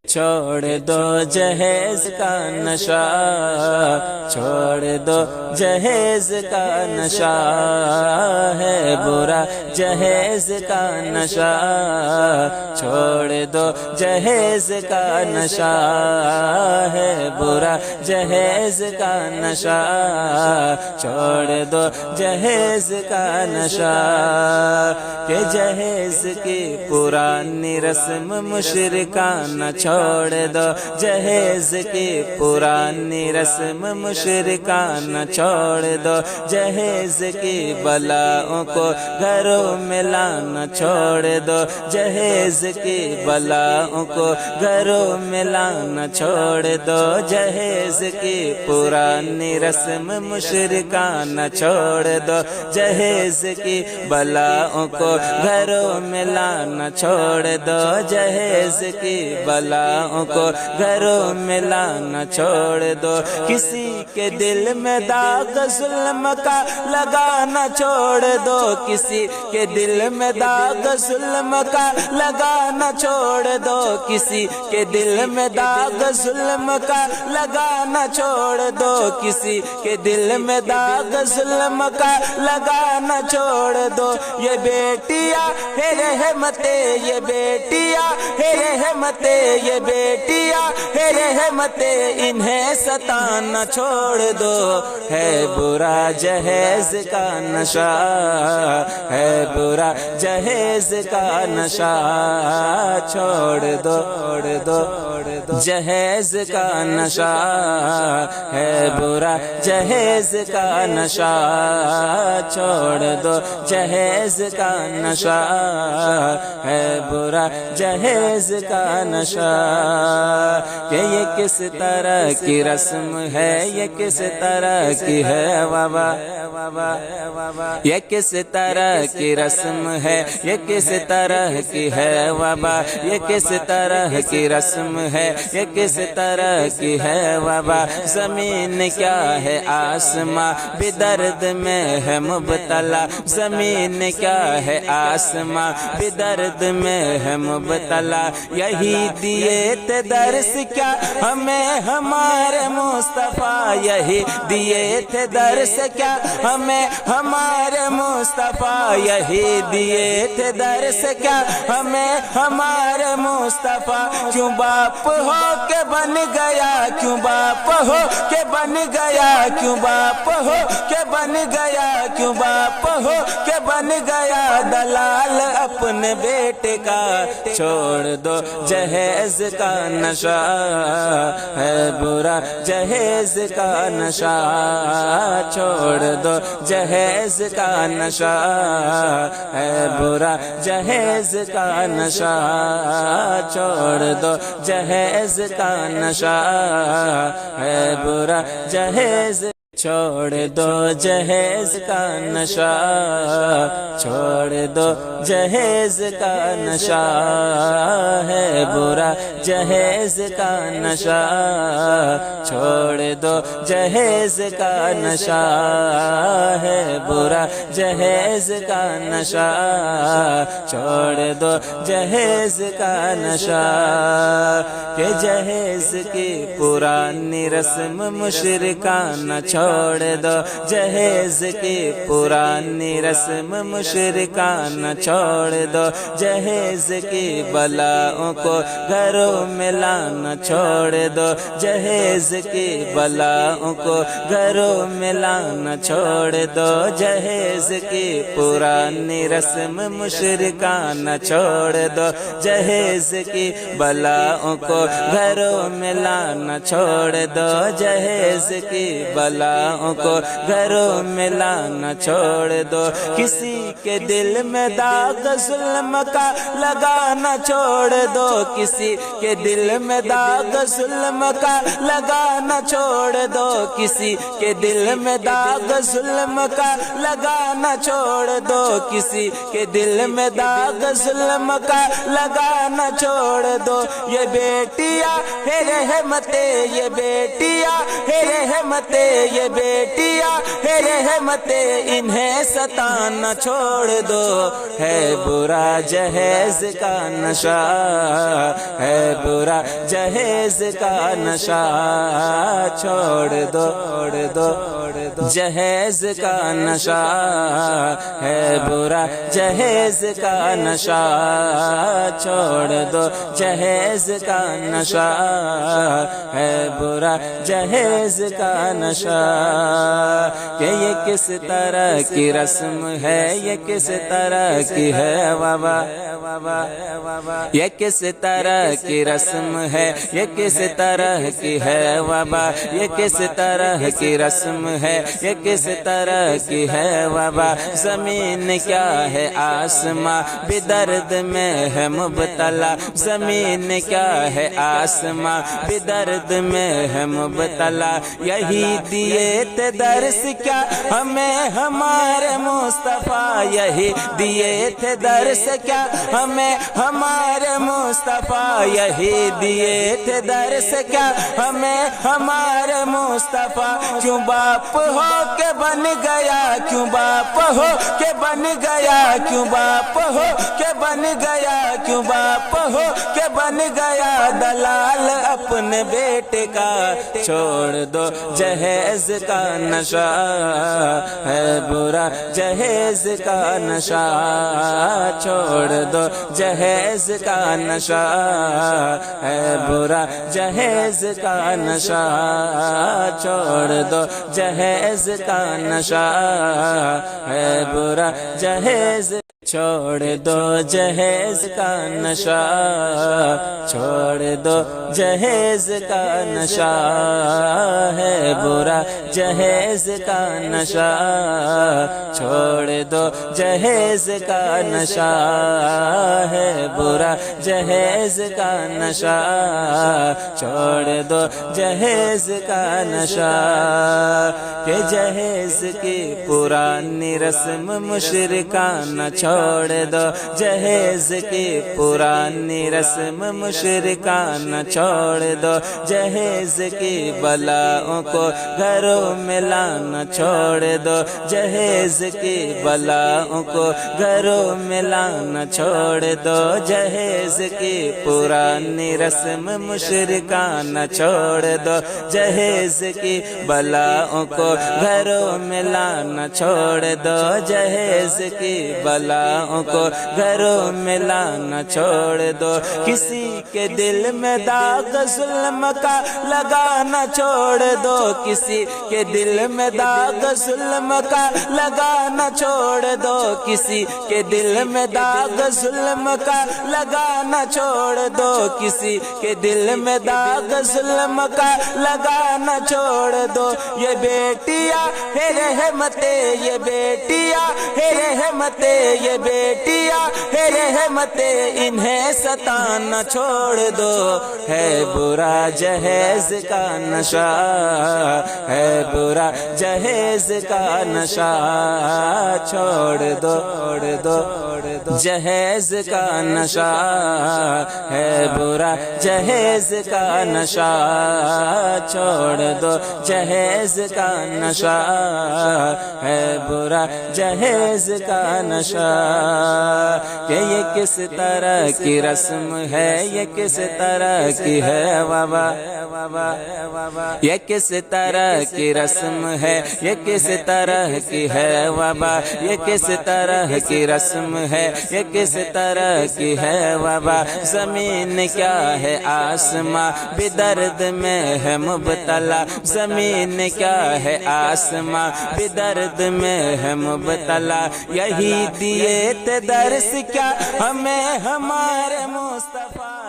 چھوڑ دو جہیز کا نشہ، چھوڑ دو جہیز کا نشہ، ہے برا جہیز کا نشہ، چھوڑ دو جہیز کا نشہ، ہے برا جہیز کا نشہ، چھوڑ دو جہیز کا نشہ، کہ جہیز کی پرانی رسم مشرکانہ چھوڑ دو، جہیز کی پرانی رسم مشرکانہ چھوڑ دو، جہیز کی بلاؤں کو گھروں میں لانا چھوڑ دو، جہیز کی بلاؤں کو گھروں میں لانا چھوڑ دو، جہیز کی پرانی رسم مشرکانہ چھوڑ دو، جہیز کی بلاؤں کو گھروں میں لانا چھوڑ دو، جہیز کی بلاؤں کو گھروں میں لانا چھوڑ دو، کسی کے دل میں داغ ظلم کا لگانا چھوڑ دو، کسی کے دل میں داغ ظلم کا لگانا چھوڑ دو، کسی کے دل میں داغ ظلم کا لگانا چھوڑ دو، کسی کے دل میں داغ ظلم کا لگانا چھوڑ دو، یہ بیٹیاں ہے رحمتیں، یہ بیٹیاں ہے رحمتیں، یہ بیٹیاں ہے رحمتیں، انہیں ستانا چھوڑ دو، ہے برا جہیز کا نشہ، ہے برا جہیز کا نشہ، چھوڑ دو جہیز کا نشہ، ہے برا جہیز کا نشہ، چھوڑ دو جہیز کا نشہ، ہے برا جہیز کا نشہ، کہ یہ کس طرح کی رسم ہے، یہ کس طرح کی ہے بابا، یہ کس طرح کی رسم ہے، یہ کس طرح کی ہے بابا، یہ کس طرح کی رسم ہے، یہ کس طرح کی ہے بابا، زمین کیا ہے آسماں بھی درد میں ہے مبتلا، زمین کیا ہے آسماں بھی درد میں ہے مبتلا، یہی دیے تھے درس کیا ہمیں ہمارے مصطفیٰ، یہی دیے تھے درس کیا ہمیں ہمارے مصطفیٰ، یہی دیے تھے درس کیا ہمیں ہمارے مصطفیٰ، کیوں باپ ہو کے بن گیا، کیوں باپ ہو کے بن گیا، کیوں باپ ہو کے بن گیا، کیوں باپ ہو کے بن گیا دلال اپنے بیٹے کا، چھوڑ دو جہیز کا نشہ، ہے برا جہیز کا نشہ، چھوڑ دو جہیز کا نشہ، ہے برا جہیز کا نشہ، چھوڑ دو جہیز کا نشہ، ہے برا جہیز، چھوڑ دو جہیز کا نشہ، چھوڑ دو جہیز کا نشہ، ہے برا جہیز کا نشہ، چھوڑ دو جہیز کا نشہ، ہے برا جہیز کا نشہ، چھوڑ دو جہیز کا نشہ، کہ جہیز کی پرانی رسم مشرکانہ چھوڑ دو، جہیز کی پرانی رسم مشرکانہ چھوڑ دو، جہیز کی بلاؤں کو گھروں میں لانا چھوڑ دو، جہیز کی بلاؤں کو گھروں میں لانا چھوڑ دو، جہیز کی پرانی رسم مشرکانہ چھوڑ دو، جہیز کی بلاؤں کو گھروں میں لانا چھوڑ دو، جہیز کی بلاؤں کو گھروں میں لانا چھوڑ دو، کسی کے دل میں داغ ظلم کا لگانا چھوڑ دو، کسی کے دل میں داغ ظلم کا لگانا چھوڑ دو، کسی کے دل میں داغ ظلم کا لگانا چھوڑ دو، کسی کے دل میں داغ ظلم کا لگانا چھوڑ دو، یہ بیٹیاں ہے رحمتیں، یہ بیٹیاں ہے رحمتیں، یہ بیٹیاں ہے رحمتیں، انہیں ستانا چھوڑ چھوڑ دو، ہے برا جہیز کا نشہ، ہے برا جہیز کا نشہ، چھوڑ دو جہیز کا نشہ، ہے برا جہیز کا نشہ، چھوڑ دو جہیز کا نشہ، ہے برا جہیز کا نشہ۔ کہ یہ کس طرح کی رسم ہے، یہ کس طرح کی ہے بابا، یہ کس طرح کی رسم ہے، یہ کس طرح کی ہے بابا، یہ کس طرح کی رسم ہے، یہ کس طرح کی ہے بابا۔ زمین کیا ہے آسماں بھی درد میں ہے مبتلا، زمین کیا ہے آسماں بھی درد میں ہے مبتلا۔ یہی دیے تھے درس کیا ہمیں ہمارے مصطفیٰ، یہی دیے تھے درس کیا ہمیں ہمارے مصطفیٰ، یہی دیے تھے درس کیا ہمیں ہمارے مصطفیٰ۔ کیوں باپ ہو کے بن گیا، کیوں باپ ہو کے بن گیا، کیوں باپ ہو کے بن گیا، کیوں باپ ہو کے بن گیا دلال اپنے بیٹے کا۔ چھوڑ دو جہیز کا نشہ، ہے برا جہیز کا نشہ، چھوڑ دو جہیز کا نشہ، ہے برا جہیز کا نشہ، چھوڑ دو جہیز کا نشہ، ہے برا جہیز، چھوڑ دو جہیز کا نشہ، چھوڑ دو جہیز کا نشہ، ہے برا جہیز کا نشہ، چھوڑ دو جہیز کا نشہ، ہے برا جہیز کا نشہ، چھوڑ دو جہیز کا نشہ۔ کہ جہیز کی پرانی رسم مشرکانہ چھوڑ دو، جہیز کی پرانی رسم مشرکانہ چھوڑ دو، جہیز کی بلاؤں کو گھروں میں لانا چھوڑ دو، جہیز کی بلاؤں کو گھروں میں لانا چھوڑ دو، جہیز کی پرانی رسم مشرکانہ چھوڑ دو، جہیز کی بلاؤں کو گھروں میں لانا چھوڑ دو، جہیز کی بلاؤں کو گھروں میں لانا چھوڑ دو۔ کسی کے دل میں داغ ظلم کا لگانا چھوڑ دو، کسی کے دل میں داغ ظلم کا لگانا چھوڑ دو، کسی کے دل میں داغ ظلم کا لگانا چھوڑ دو، کسی کے دل میں داغ ظلم کا لگانا چھوڑ دو۔ یہ بیٹیاں ہے رحمتیں، یہ بیٹیاں ہے رحمتیں، یہ بیٹیاں ہے رحمتیں، انہیں ستانا چھوڑ دو، ہے برا جہیز کا نشہ، ہے برا جہیز کا نشہ، چھوڑ دو جہیز کا نشہ، ہے برا جہیز کا نشہ، چھوڑ دو جہیز کا نشہ، ہے برا جہیز کا نشہ۔ کہ یہ کس طرح کی رسم ہے، یہ کس طرح کی ہے بابا، یہ کس طرح کی رسم ہے، یہ کس طرح کی ہے بابا، یہ کس طرح کی رسم ہے، یہ کس طرح کی ہے بابا۔ زمین کیا ہے آسماں بھی درد میں ہے مبتلا، زمین کیا ہے آسماں بھی درد میں ہے مبتلا۔ یہی دیے تھے درس کیا ہمیں ہمارے مصطفیٰ،